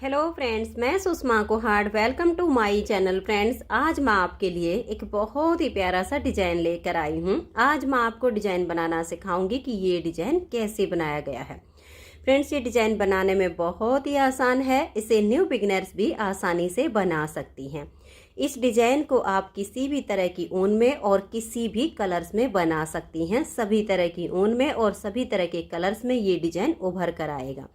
Hello friends, मैं Sushma Kohad. Welcome to my channel. Friends, आज मैं आपके लिए एक बहुत ही प्यारा सा डिजाइन लेकर आई हूँ। आज मैं आपको डिजाइन बनाना सिखाऊंगी कि ये डिजाइन कैसे बनाया गया है। फ्रेंड्स, ये डिजाइन बनाने में बहुत ही आसान है। इसे न्यू बिगिनर्स भी आसानी से बना सकती हैं। इस डिजाइन को आप किसी भी तरह की ऊन में और किसी भी कलर्स में बना सकती हैं। सभी तरह की ऊन में और सभी तरह के कलर्स में ये डिजाइन उभर कर आएगा।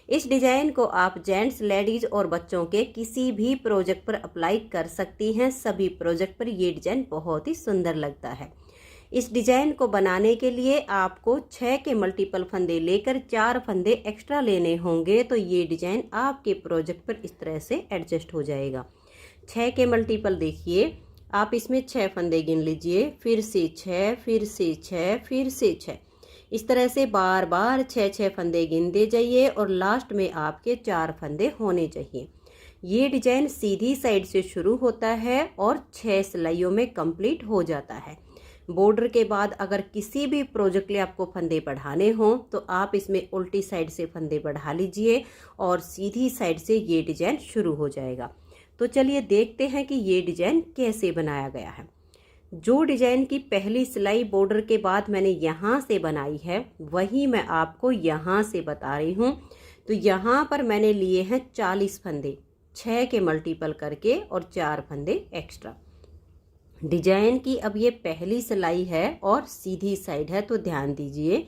इस डिजाइन को आप जेंट्स, लेडीज और बच्चों के किसी भी प्रोजेक्ट पर अप्लाई कर सकती हैं। सभी प्रोजेक्ट पर ये डिजाइन बहुत ही सुंदर लगता है। इस डिजाइन को बनाने के लिए आपको 6 के मल्टीपल फंदे लेकर 4 फंदे एक्स्ट्रा लेने होंगे, तो ये डिजाइन आपके प्रोजेक्ट पर इस तरह से एडजस्ट हो जाएगा। 6 के मल्टीपल देखिए, आप इसमें 6 फंदे गिन लीजिए, फिर से 6, फिर से 6, फिर से 6। इस तरह से बार बार 6 फंदे गिनते जाइए और लास्ट में आपके 4 फंदे होने चाहिए। ये डिजाइन सीधी साइड से शुरू होता है और 6 सिलाइयों में कंप्लीट हो जाता है। बॉर्डर के बाद अगर किसी भी प्रोजेक्ट लिए आपको फंदे बढ़ाने हों तो आप इसमें उल्टी साइड से फंदे बढ़ा लीजिए और सीधी साइड से ये डिजाइन शुरू हो जाएगा। तो चलिए देखते हैं कि ये डिजाइन कैसे बनाया गया है। जो डिजाइन की पहली सिलाई बॉर्डर के बाद मैंने यहाँ से बनाई है वही मैं आपको यहाँ से बता रही हूँ। तो यहाँ पर मैंने लिए हैं 40 फंदे, 6 के मल्टीपल करके और 4 फंदे एक्स्ट्रा। डिजाइन की अब ये पहली सिलाई है और सीधी साइड है, तो ध्यान दीजिए।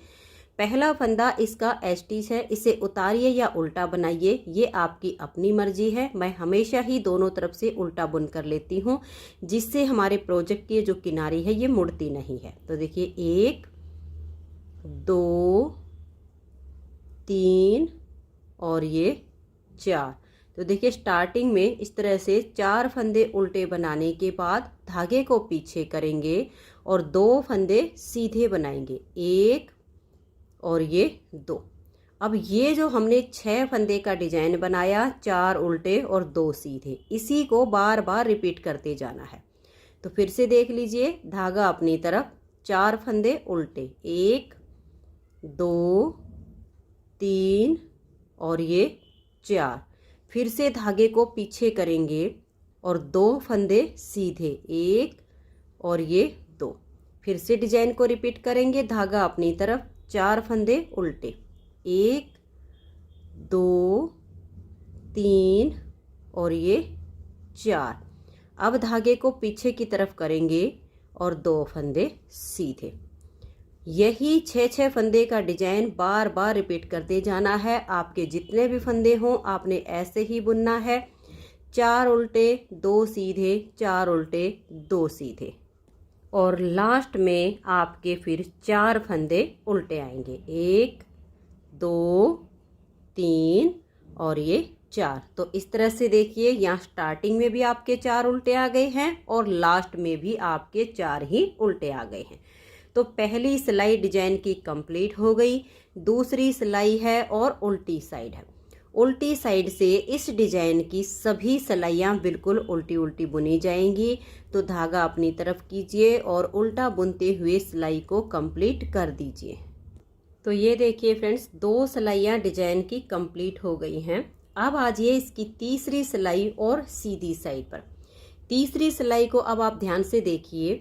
पहला फंदा इसका एस्टिच है, इसे उतारिए या उल्टा बनाइए, ये आपकी अपनी मर्जी है। मैं हमेशा ही दोनों तरफ से उल्टा बुन कर लेती हूँ, जिससे हमारे प्रोजेक्ट की जो किनारी है ये मुड़ती नहीं है। तो देखिए 1 2 3 और ये 4। तो देखिए स्टार्टिंग में इस तरह से 4 फंदे उल्टे बनाने के बाद धागे को पीछे करेंगे और 2 फंदे सीधे बनाएंगे, 1 और ये 2। अब ये जो हमने 6 फंदे का डिजाइन बनाया, 4 उल्टे और 2 सीधे, इसी को बार बार रिपीट करते जाना है। तो फिर से देख लीजिए, धागा अपनी तरफ, 4 फंदे उल्टे, 1 2 3 और ये 4। फिर से धागे को पीछे करेंगे और 2 फंदे सीधे, 1 और ये 2। फिर से डिजाइन को रिपीट करेंगे, धागा अपनी तरफ, 4 फंदे उल्टे, 1 2 3 और ये 4। अब धागे को पीछे की तरफ करेंगे और 2 फंदे सीधे। यही 6 फंदे का डिजाइन बार बार रिपीट करते जाना है। आपके जितने भी फंदे हों आपने ऐसे ही बुनना है, 4 उल्टे 2 सीधे, 4 उल्टे 2 सीधे और लास्ट में आपके फिर 4 फंदे उल्टे आएंगे, 1 2 3 और ये 4। तो इस तरह से देखिए, यहाँ स्टार्टिंग में भी आपके 4 उल्टे आ गए हैं और लास्ट में भी आपके 4 ही उल्टे आ गए हैं। तो पहली सिलाई डिजाइन की कंप्लीट हो गई। दूसरी सिलाई है और उल्टी साइड है। उल्टी साइड से इस डिजाइन की सभी सिलाइयाँ बिल्कुल उल्टी उल्टी बुनी जाएंगी। तो धागा अपनी तरफ कीजिए और उल्टा बुनते हुए सिलाई को कंप्लीट कर दीजिए। तो ये देखिए फ्रेंड्स, 2 सिलाइयाँ डिजाइन की कंप्लीट हो गई हैं। अब आ जाइए इसकी तीसरी सिलाई और सीधी साइड पर। तीसरी सिलाई को अब आप ध्यान से देखिए,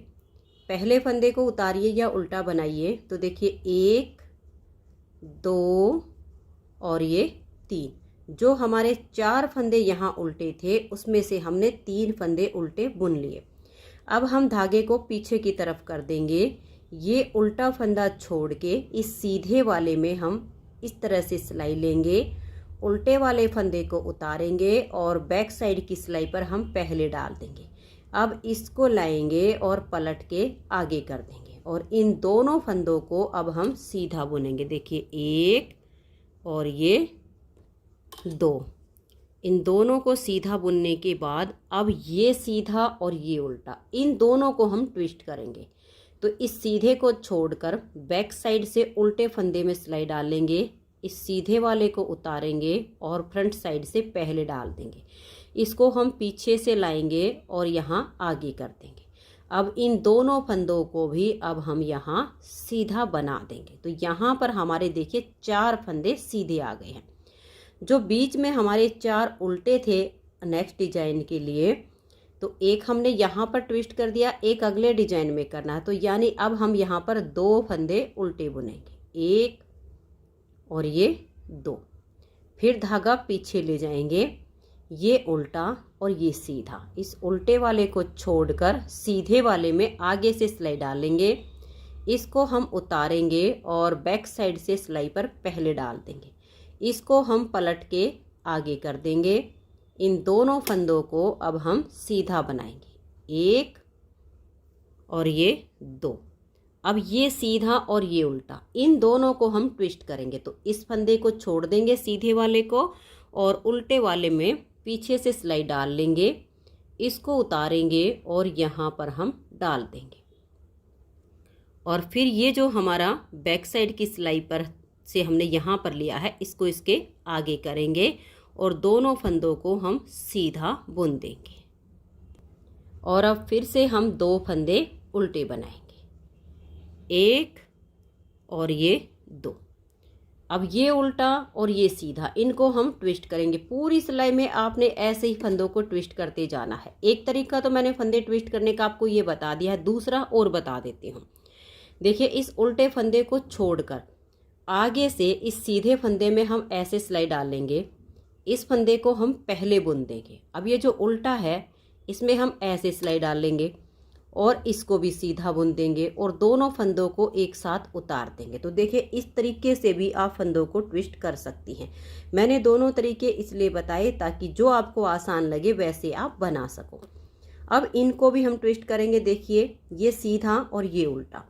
पहले फंदे को उतारिए या उल्टा बनाइए। तो देखिए 1 2 और ये 3। जो हमारे 4 फंदे यहाँ उल्टे थे उसमें से हमने 3 फंदे उल्टे बुन लिए। अब हम धागे को पीछे की तरफ कर देंगे। ये उल्टा फंदा छोड़ के इस सीधे वाले में हम इस तरह से सिलाई लेंगे, उल्टे वाले फंदे को उतारेंगे और बैक साइड की सिलाई पर हम पहले डाल देंगे। अब इसको लाएंगे और पलट के आगे कर देंगे और इन दोनों फंदों को अब हम सीधा बुनेंगे। देखिए 1 और ये 2। इन दोनों को सीधा बुनने के बाद अब ये सीधा और ये उल्टा, इन दोनों को हम ट्विस्ट करेंगे। तो इस सीधे को छोड़कर बैक साइड से उल्टे फंदे में सिलाई डालेंगे, इस सीधे वाले को उतारेंगे और फ्रंट साइड से पहले डाल देंगे। इसको हम पीछे से लाएंगे और यहाँ आगे कर देंगे। अब इन दोनों फंदों को भी अब हम यहाँ सीधा बना देंगे। तो यहाँ पर हमारे देखिए 4 फंदे सीधे आ गए हैं। जो बीच में हमारे 4 उल्टे थे नेक्स्ट डिजाइन के लिए, तो एक हमने यहाँ पर ट्विस्ट कर दिया, एक अगले डिजाइन में करना है। तो यानी अब हम यहाँ पर 2 फंदे उल्टे बुनेंगे, 1 और ये 2। फिर धागा पीछे ले जाएंगे, ये उल्टा और ये सीधा। इस उल्टे वाले को छोड़कर सीधे वाले में आगे से सिलाई डालेंगे, इसको हम उतारेंगे और बैक साइड से सिलाई पर पहले डाल देंगे। इसको हम पलट के आगे कर देंगे। इन दोनों फंदों को अब हम सीधा बनाएंगे, 1 और ये 2। अब ये सीधा और ये उल्टा, इन दोनों को हम ट्विस्ट करेंगे। तो इस फंदे को छोड़ देंगे सीधे वाले को और उल्टे वाले में पीछे से सिलाई डाल लेंगे, इसको उतारेंगे और यहाँ पर हम डाल देंगे। और फिर ये जो हमारा बैक साइड की सिलाई पर से हमने यहाँ पर लिया है, इसको इसके आगे करेंगे और दोनों फंदों को हम सीधा बुन देंगे। और अब फिर से हम 2 फंदे उल्टे बनाएंगे, 1 और ये 2। अब ये उल्टा और ये सीधा, इनको हम ट्विस्ट करेंगे। पूरी सिलाई में आपने ऐसे ही फंदों को ट्विस्ट करते जाना है। एक तरीका तो मैंने फंदे ट्विस्ट करने का आपको ये बता दिया है, दूसरा और बता देती हूँ। देखिए, इस उल्टे फंदे को छोड़कर आगे से इस सीधे फंदे में हम ऐसे सिलाई डालेंगे, इस फंदे को हम पहले बुन देंगे। अब ये जो उल्टा है इसमें हम ऐसे सिलाई डालेंगे और इसको भी सीधा बुन देंगे और दोनों फंदों को एक साथ उतार देंगे। तो देखिए, इस तरीके से भी आप फंदों को ट्विस्ट कर सकती हैं। मैंने दोनों तरीके इसलिए बताए ताकि जो आपको आसान लगे वैसे आप बना सको। अब इनको भी हम ट्विस्ट करेंगे। देखिए, ये सीधा और ये उल्टा।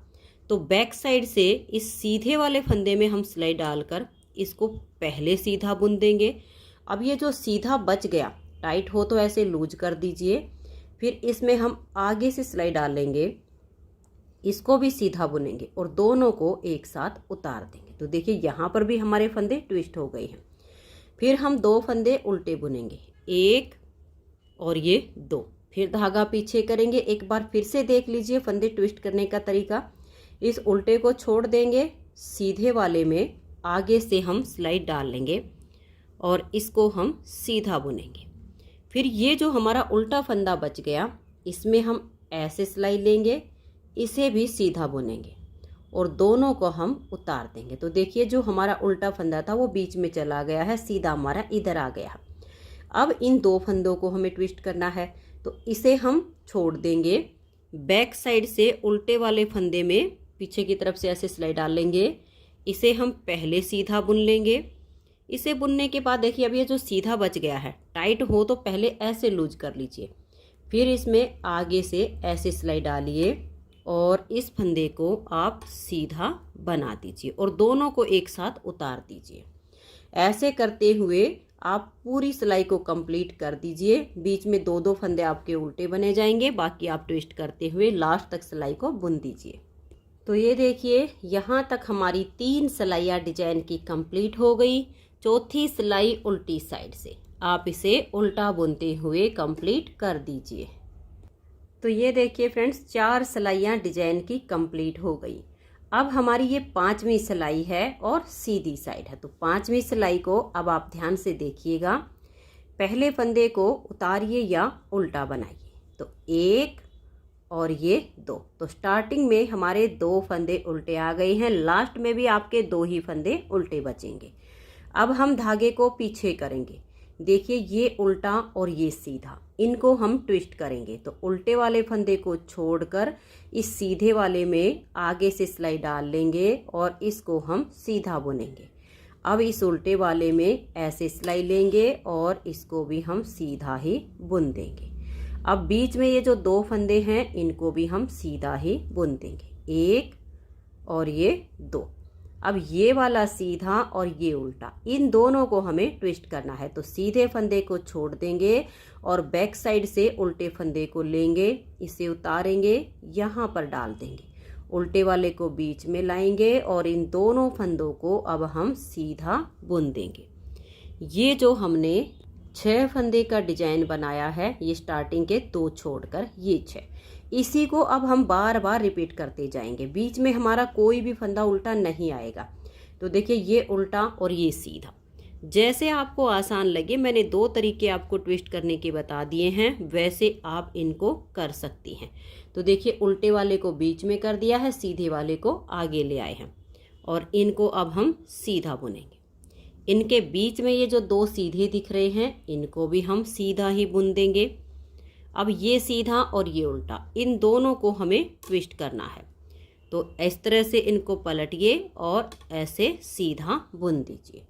तो बैक साइड से इस सीधे वाले फंदे में हम सिलाई डालकर इसको पहले सीधा बुन देंगे। अब ये जो सीधा बच गया, टाइट हो तो ऐसे लूज कर दीजिए। फिर इसमें हम आगे से सिलाई डालेंगे, इसको भी सीधा बुनेंगे और दोनों को एक साथ उतार देंगे। तो देखिए, यहाँ पर भी हमारे फंदे ट्विस्ट हो गए हैं। फिर हम 2 फंदे उल्टे बुनेंगे, 1 और ये 2। फिर धागा पीछे करेंगे। एक बार फिर से देख लीजिए फंदे ट्विस्ट करने का तरीका। इस उल्टे को छोड़ देंगे, सीधे वाले में आगे से हम सिलाई डाल लेंगे और इसको हम सीधा बुनेंगे। फिर ये जो हमारा उल्टा फंदा बच गया, इसमें हम ऐसे सिलाई लेंगे, इसे भी सीधा बुनेंगे और दोनों को हम उतार देंगे। तो देखिए, जो हमारा उल्टा फंदा था वो बीच में चला गया है, सीधा हमारा इधर आ गया। अब इन 2 फंदों को हमें ट्विस्ट करना है, तो इसे हम छोड़ देंगे। बैक साइड से उल्टे वाले फंदे में पीछे की तरफ से ऐसे सिलाई डाल लेंगे, इसे हम पहले सीधा बुन लेंगे। इसे बुनने के बाद देखिए, अब ये जो सीधा बच गया है, टाइट हो तो पहले ऐसे लूज कर लीजिए। फिर इसमें आगे से ऐसे सिलाई डालिए और इस फंदे को आप सीधा बना दीजिए और दोनों को एक साथ उतार दीजिए। ऐसे करते हुए आप पूरी सिलाई को कंप्लीट कर दीजिए। बीच में 2-2 फंदे आपके उल्टे बने जाएंगे, बाकी आप ट्विस्ट करते हुए लास्ट तक सिलाई को बुन दीजिए। तो ये देखिए, यहाँ तक हमारी 3 सिलाइयाँ डिजाइन की कंप्लीट हो गई। चौथी सिलाई उल्टी साइड से आप इसे उल्टा बुनते हुए कंप्लीट कर दीजिए। तो ये देखिए फ्रेंड्स, 4 सिलाइयाँ डिजाइन की कंप्लीट हो गई। अब हमारी ये 5वीं सिलाई है और सीधी साइड है। तो 5वीं सिलाई को अब आप ध्यान से देखिएगा। पहले फंदे को उतारिए या उल्टा बनाइए। तो 1 और ये 2। तो स्टार्टिंग में हमारे 2 फंदे उल्टे आ गए हैं, लास्ट में भी आपके 2 ही फंदे उल्टे बचेंगे। अब हम धागे को पीछे करेंगे। देखिए, ये उल्टा और ये सीधा, इनको हम ट्विस्ट करेंगे। तो उल्टे वाले फंदे को छोड़कर इस सीधे वाले में आगे से सिलाई डाल लेंगे और इसको हम सीधा बुनेंगे। अब इस उल्टे वाले में ऐसे सिलाई लेंगे और इसको भी हम सीधा ही बुन देंगे। अब बीच में ये जो 2 फंदे हैं, इनको भी हम सीधा ही बुन देंगे, 1 और ये 2। अब ये वाला सीधा और ये उल्टा, इन दोनों को हमें ट्विस्ट करना है। तो सीधे फंदे को छोड़ देंगे और बैक साइड से उल्टे फंदे को लेंगे, इसे उतारेंगे, यहाँ पर डाल देंगे, उल्टे वाले को बीच में लाएंगे और इन दोनों फंदों को अब हम सीधा बुन देंगे। ये जो हमने 6 फंदे का डिजाइन बनाया है, ये स्टार्टिंग के 2 छोड़कर ये 6, इसी को अब हम बार बार रिपीट करते जाएंगे। बीच में हमारा कोई भी फंदा उल्टा नहीं आएगा। तो देखिए, ये उल्टा और ये सीधा, जैसे आपको आसान लगे, मैंने 2 तरीके आपको ट्विस्ट करने के बता दिए हैं, वैसे आप इनको कर सकती हैं। तो देखिए उल्टे वाले को बीच में कर दिया है, सीधे वाले को आगे ले आए हैं और इनको अब हम सीधा बुनेंगे। इनके बीच में ये जो 2 सीधे दिख रहे हैं, इनको भी हम सीधा ही बुन देंगे। अब ये सीधा और ये उल्टा, इन दोनों को हमें ट्विस्ट करना है। तो इस तरह से इनको पलटिए और ऐसे सीधा बुन दीजिए।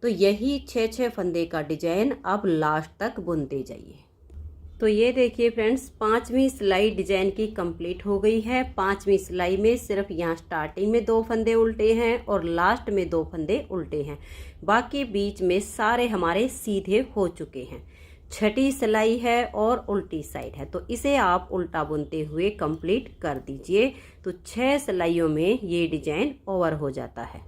तो यही 6-6 फंदे का डिजाइन अब लास्ट तक बुनते जाइए। तो ये देखिए फ्रेंड्स, 5वीं सिलाई डिजाइन की कंप्लीट हो गई है। 5वीं सिलाई में सिर्फ यहाँ स्टार्टिंग में 2 फंदे उल्टे हैं और लास्ट में 2 फंदे उल्टे हैं। बाकी बीच में सारे हमारे सीधे हो चुके हैं। 6ठी सिलाई है और उल्टी साइड है, तो इसे आप उल्टा बुनते हुए कंप्लीट कर दीजिए। तो 6 सिलाइयों में ये डिजाइन ओवर हो जाता है।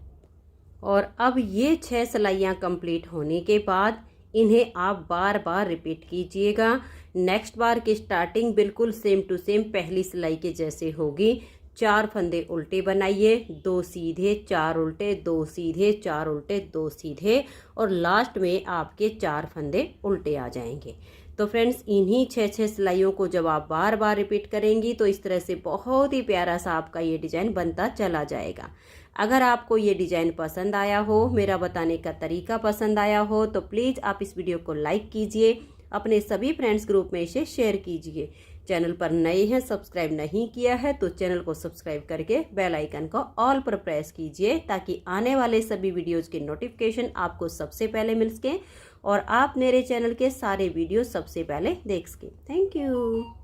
और अब ये 6 सिलाइयाँ कंप्लीट होने के बाद इन्हें आप बार बार रिपीट कीजिएगा। नेक्स्ट बार की स्टार्टिंग बिल्कुल सेम टू सेम पहली सिलाई के जैसे होगी। 4 फंदे उल्टे बनाइए, 2 सीधे, 4 उल्टे, 2 सीधे, 4 उल्टे, 2 सीधे और लास्ट में आपके 4 फंदे उल्टे आ जाएंगे। तो फ्रेंड्स, इन्हीं 6-6 सिलाइयों को जब आप बार बार रिपीट करेंगी तो इस तरह से बहुत ही प्यारा सा आपका ये डिजाइन बनता चला जाएगा। अगर आपको ये डिजाइन पसंद आया हो, मेरा बताने का तरीका पसंद आया हो, तो प्लीज़ आप इस वीडियो को लाइक कीजिए, अपने सभी फ्रेंड्स ग्रुप में इसे शेयर कीजिए। चैनल पर नए हैं, सब्सक्राइब नहीं किया है तो चैनल को सब्सक्राइब करके बेल आइकन को ऑल पर प्रेस कीजिए, ताकि आने वाले सभी वीडियोज़ के नोटिफिकेशन आपको सबसे पहले मिल सकें और आप मेरे चैनल के सारे वीडियो सबसे पहले देख सकें। Thank you.